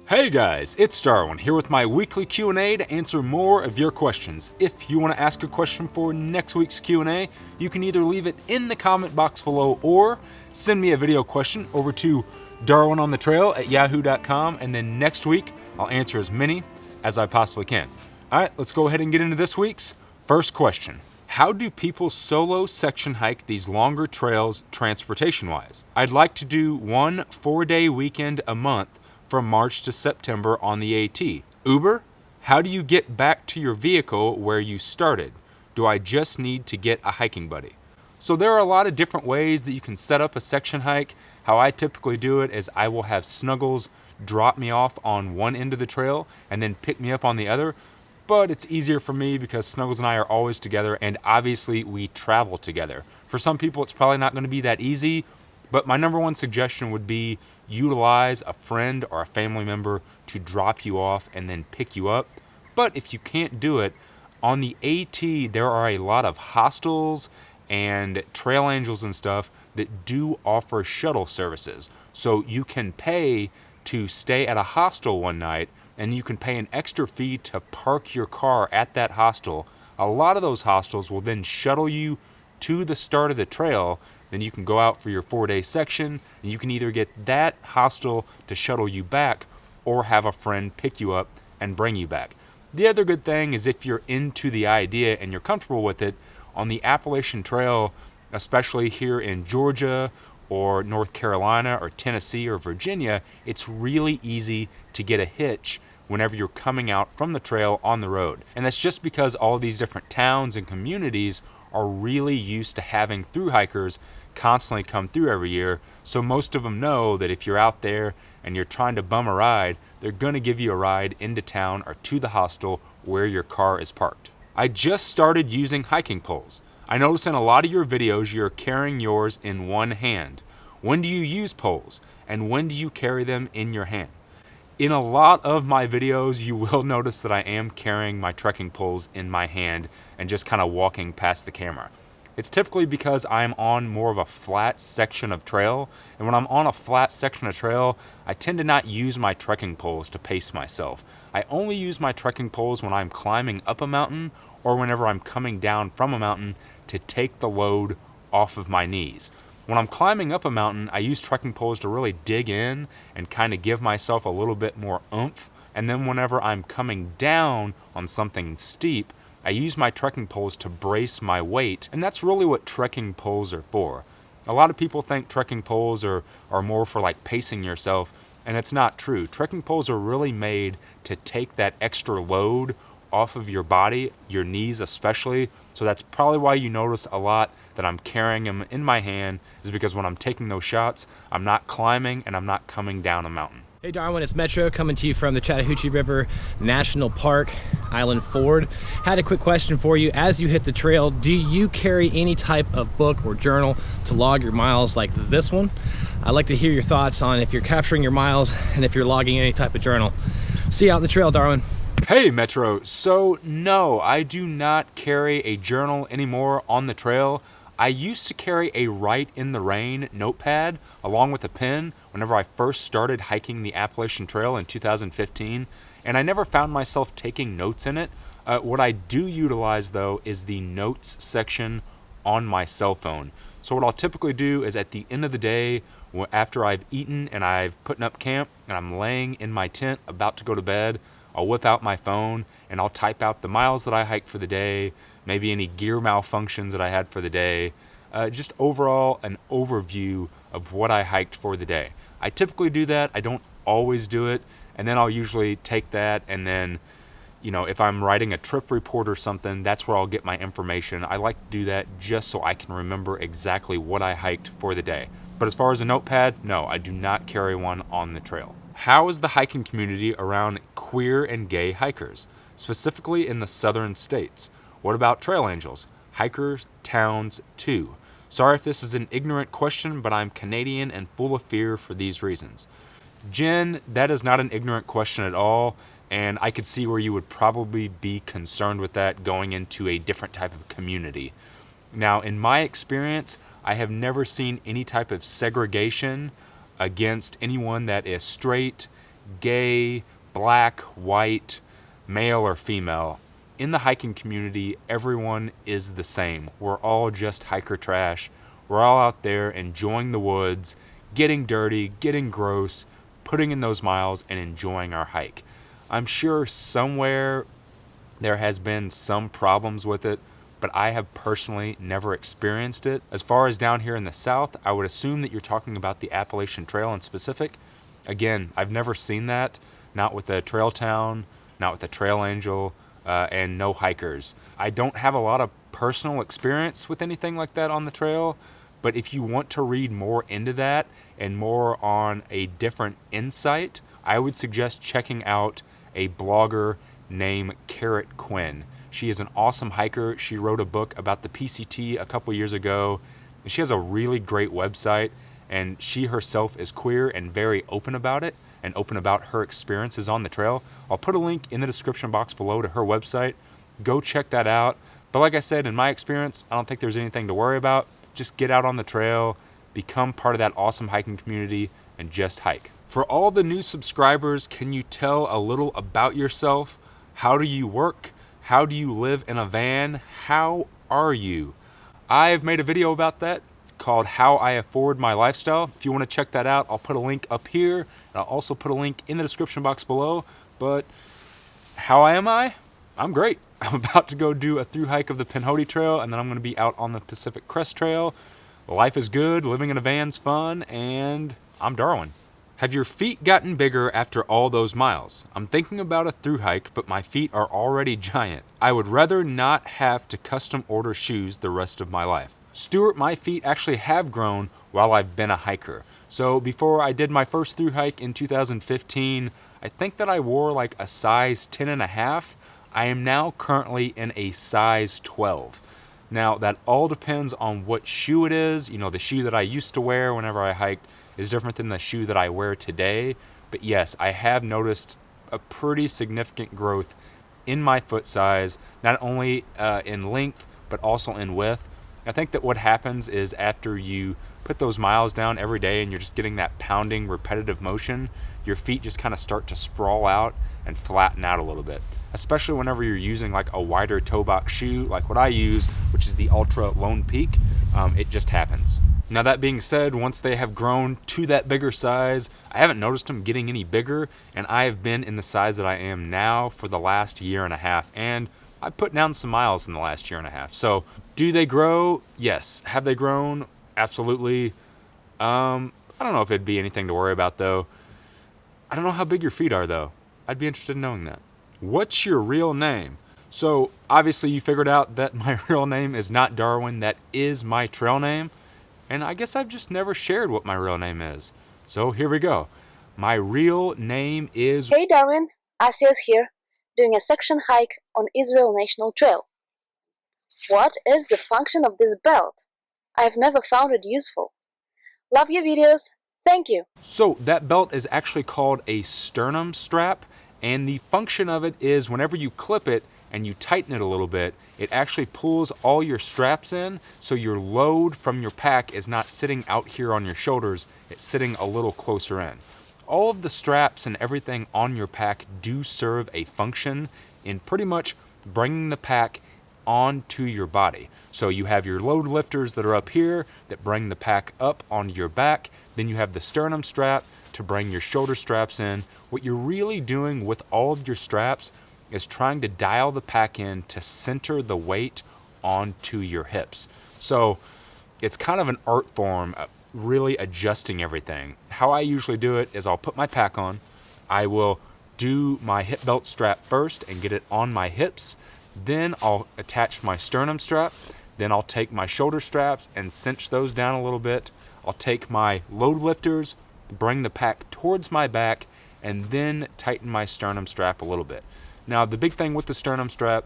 Hey guys, it's Darwin here with my weekly Q&A to answer more of your questions. If you want to ask a question for next week's Q&A, you can either leave it in the comment box below or send me a video question over to darwinonthetrail@yahoo.com, and then next week I'll answer as many as I possibly can. Alright, let's go ahead and get into this week's first question. How do people solo section hike these longer trails transportation-wise? I'd like to do one 4-day weekend a month from March to September on the AT. Uber, how do you get back to your vehicle where you started? Do I just need to get a hiking buddy? So there are a lot of different ways that you can set up a section hike. How I typically do it is I will have Snuggles drop me off on one end of the trail and then pick me up on the other. But it's easier for me because Snuggles and I are always together, and obviously we travel together. For some people it's probably not going to be that easy, but my number one suggestion would be utilize a friend or a family member to drop you off and then pick you up. But if you can't do it, on the AT there are a lot of hostels and trail angels and stuff that do offer shuttle services. So you can pay to stay at a hostel one night, and you can pay an extra fee to park your car at that hostel. A lot of those hostels will then shuttle you to the start of the trail. Then you can go out for your 4-day section, and you can either get that hostel to shuttle you back or have a friend pick you up and bring you back. The other good thing is if you're into the idea and you're comfortable with it, on the Appalachian Trail, especially here in Georgia or North Carolina or Tennessee or Virginia, it's really easy to get a hitch whenever you're coming out from the trail on the road. And that's just because all these different towns and communities are really used to having through hikers constantly come through every year, so most of them know that if you're out there and you're trying to bum a ride, they're going to give you a ride into town or to the hostel where your car is parked. I just started using hiking poles. I notice in a lot of your videos you're carrying yours in one hand. When do you use poles, and when do you carry them in your hand? In a lot of my videos, you will notice that I am carrying my trekking poles in my hand and just kind of walking past the camera. It's typically because I'm on more of a flat section of trail, and when I'm on a flat section of trail, I tend to not use my trekking poles to pace myself. I only use my trekking poles when I'm climbing up a mountain or whenever I'm coming down from a mountain to take the load off of my knees. When I'm climbing up a mountain, I use trekking poles to really dig in and kind of give myself a little bit more oomph. And then whenever I'm coming down on something steep, I use my trekking poles to brace my weight. And that's really what trekking poles are for. A lot of people think trekking poles are more for like pacing yourself, and it's not true. Trekking poles are really made to take that extra load off of your body, your knees especially. So that's probably why you notice a lot that I'm carrying them in my hand, is because when I'm taking those shots, I'm not climbing and I'm not coming down a mountain. Hey Darwin, it's Metro coming to you from the Chattahoochee River National Park, Island Ford. Had a quick question for you. As you hit the trail, do you carry any type of book or journal to log your miles like this one? I'd like to hear your thoughts on if you're capturing your miles and if you're logging any type of journal. See you out on the trail, Darwin. Hey Metro, so no, I do not carry a journal anymore on the trail. I used to carry a Write in the Rain notepad along with a pen whenever I first started hiking the Appalachian Trail in 2015, and I never found myself taking notes in it. What I do utilize though is the notes section on my cell phone. So what I'll typically do is at the end of the day, after I've eaten and I've put up camp and I'm laying in my tent about to go to bed, I'll whip out my phone and I'll type out the miles that I hiked for the day, maybe any gear malfunctions that I had for the day, just overall an overview of what I hiked for the day. I typically do that. I don't always do it, and then I'll usually take that and then, if I'm writing a trip report or something, that's where I'll get my information. I like to do that just so I can remember exactly what I hiked for the day. But as far as a notepad, no, I do not carry one on the trail. How is the hiking community around queer and gay hikers, specifically in the southern states? What about trail angels, hikers, towns, too? Sorry if this is an ignorant question, but I'm Canadian and full of fear for these reasons. Jen, that is not an ignorant question at all, and I could see where you would probably be concerned with that going into a different type of community. Now, in my experience, I have never seen any type of segregation against anyone that is straight, gay, black, white, male or female. In the hiking community, everyone is the same. We're all just hiker trash. We're all out there enjoying the woods, getting dirty, getting gross, putting in those miles, and enjoying our hike. I'm sure somewhere there has been some problems with it, but I have personally never experienced it. As far as down here in the South, I would assume that you're talking about the Appalachian Trail in specific. Again, I've never seen that, not with the Trail Town, not with the Trail Angel, and no hikers. I don't have a lot of personal experience with anything like that on the trail, but if you want to read more into that and more on a different insight, I would suggest checking out a blogger named Carrot Quinn. She is an awesome hiker. She wrote a book about the PCT a couple years ago, and she has a really great website, and she herself is queer and very open about it and open about her experiences on the trail. I'll put a link in the description box below to her website. Go check that out. But like I said, in my experience, I don't think there's anything to worry about. Just get out on the trail, become part of that awesome hiking community, and just hike. For all the new subscribers, can you tell a little about yourself? How do you work? How do you live in a van? How are you? I've made a video about that called How I Afford My Lifestyle. If you want to check that out, I'll put a link up here, and I'll also put a link in the description box below. But how am I? I'm great. I'm about to go do a through hike of the Pinhoti Trail, and then I'm going to be out on the Pacific Crest Trail. Life is good, living in a van's fun, and I'm Darwin. Have your feet gotten bigger after all those miles? I'm thinking about a through hike, but my feet are already giant. I would rather not have to custom order shoes the rest of my life. Stuart, my feet actually have grown while I've been a hiker. So before I did my first through hike in 2015, I think that I wore like a size 10.5. I am now currently in a size 12. Now that all depends on what shoe it is. You know, the shoe that I used to wear whenever I hiked is different than the shoe that I wear today. But yes, I have noticed a pretty significant growth in my foot size, not only in length, but also in width. I think that what happens is after you put those miles down every day and you're just getting that pounding, repetitive motion, your feet just kind of start to sprawl out and flatten out a little bit. Especially whenever you're using like a wider toe box shoe, like what I use, which is the Ultra Lone Peak, it just happens. Now that being said, once they have grown to that bigger size, I haven't noticed them getting any bigger, and I have been in the size that I am now for the last year and a half, and I put down some miles in the last year and a half. So do they grow? Yes. Have they grown? Absolutely. I don't know if it'd be anything to worry about though. I don't know how big your feet are though. I'd be interested in knowing that. What's your real name? So obviously you figured out that my real name is not Darwin. That is my trail name. And I guess I've just never shared what my real name is. So here we go. My real name is... Hey Darwin, Asia's here, doing a section hike on Israel National Trail. What is the function of this belt? I've never found it useful. Love your videos. Thank you. So that belt is actually called a sternum strap, and the function of it is whenever you clip it and you tighten it a little bit, it actually pulls all your straps in, so your load from your pack is not sitting out here on your shoulders, it's sitting a little closer in. All of the straps and everything on your pack do serve a function in pretty much bringing the pack onto your body. So you have your load lifters that are up here that bring the pack up onto your back, then you have the sternum strap to bring your shoulder straps in. What you're really doing with all of your straps is trying to dial the pack in to center the weight onto your hips. So it's kind of an art form, really adjusting everything. How I usually do it is I'll put my pack on, I will do my hip belt strap first and get it on my hips, then I'll attach my sternum strap, then I'll take my shoulder straps and cinch those down a little bit. I'll take my load lifters, bring the pack towards my back, and then tighten my sternum strap a little bit. Now, the big thing with the sternum strap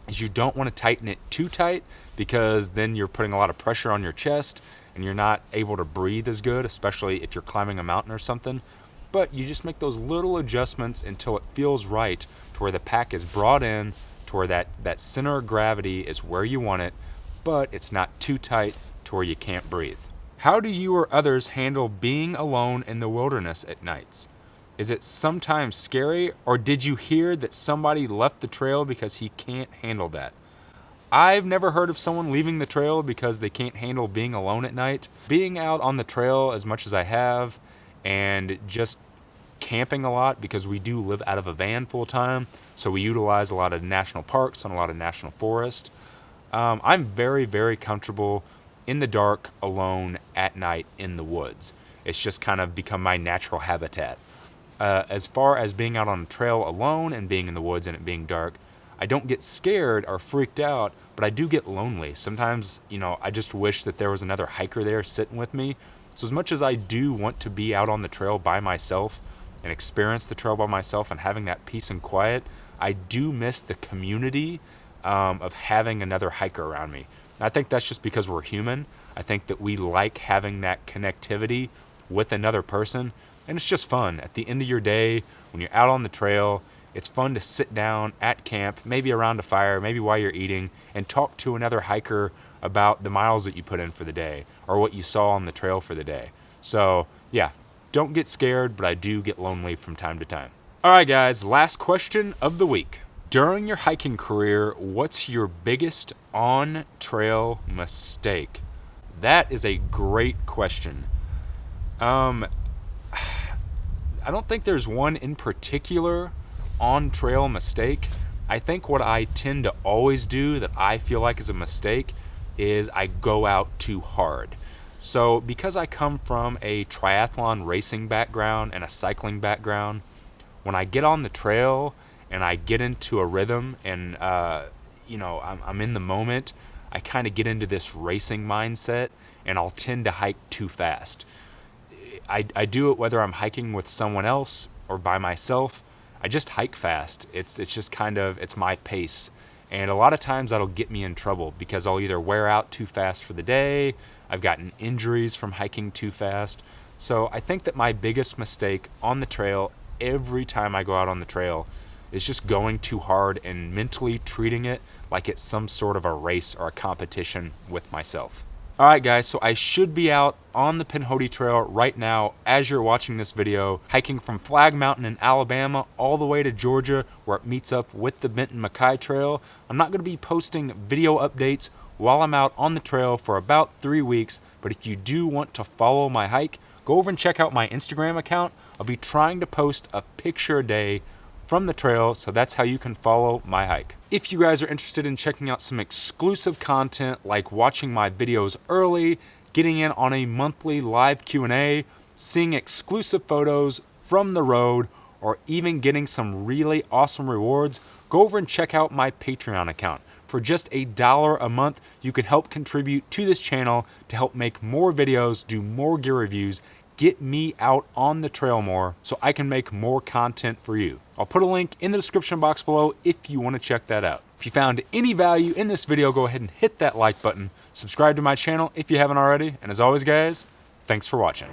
is you don't want to tighten it too tight, because then you're putting a lot of pressure on your chest and you're not able to breathe as good, especially if you're climbing a mountain or something. But you just make those little adjustments until it feels right to where the pack is brought in, to where that center of gravity is where you want it, but it's not too tight to where you can't breathe. How do you or others handle being alone in the wilderness at nights? Is it sometimes scary, or did you hear that somebody left the trail because he can't handle that? I've never heard of someone leaving the trail because they can't handle being alone at night. Being out on the trail as much as I have, and just camping a lot, because we do live out of a van full time, so we utilize a lot of national parks and a lot of national forest. I'm very, very comfortable in the dark, alone, at night, in the woods. It's just kind of become my natural habitat. As far as being out on a trail alone and being in the woods and it being dark, I don't get scared or freaked out, but I do get lonely. Sometimes, I just wish that there was another hiker there sitting with me. So as much as I do want to be out on the trail by myself and experience the trail by myself and having that peace and quiet, I do miss the community of having another hiker around me. And I think that's just because we're human. I think that we like having that connectivity with another person, and it's just fun. At the end of your day, when you're out on the trail, it's fun to sit down at camp, maybe around a fire, maybe while you're eating, and talk to another hiker about the miles that you put in for the day or what you saw on the trail for the day. So yeah, don't get scared, but I do get lonely from time to time. All right, guys, last question of the week. During your hiking career, what's your biggest on-trail mistake? That is a great question. I don't think there's one in particular on-trail mistake. I think what I tend to always do that I feel like is a mistake is I go out too hard. So because I come from a triathlon racing background and a cycling background, when I get on the trail and I get into a rhythm and I'm in the moment, I kind of get into this racing mindset and I'll tend to hike too fast. I do it whether I'm hiking with someone else or by myself. I just hike fast. It's just kind of, it's my pace. And a lot of times that'll get me in trouble because I'll either wear out too fast for the day, I've gotten injuries from hiking too fast. So I think that my biggest mistake on the trail every time I go out on the trail is just going too hard and mentally treating it like it's some sort of a race or a competition with myself. Alright guys, so I should be out on the Pinhoti Trail right now as you're watching this video, hiking from Flag Mountain in Alabama all the way to Georgia where it meets up with the Benton MacKay Trail. I'm not going to be posting video updates while I'm out on the trail for about 3 weeks, but if you do want to follow my hike, go over and check out my Instagram account. I'll be trying to post a picture a day from the trail, so that's how you can follow my hike. If you guys are interested in checking out some exclusive content like watching my videos early, getting in on a monthly live Q&A, seeing exclusive photos from the road, or even getting some really awesome rewards, go over and check out my Patreon account. For just $1 a month, you can help contribute to this channel to help make more videos, do more gear reviews, get me out on the trail more so I can make more content for you. I'll put a link in the description box below if you want to check that out. If you found any value in this video, go ahead and hit that like button. Subscribe to my channel if you haven't already. And as always, guys, thanks for watching.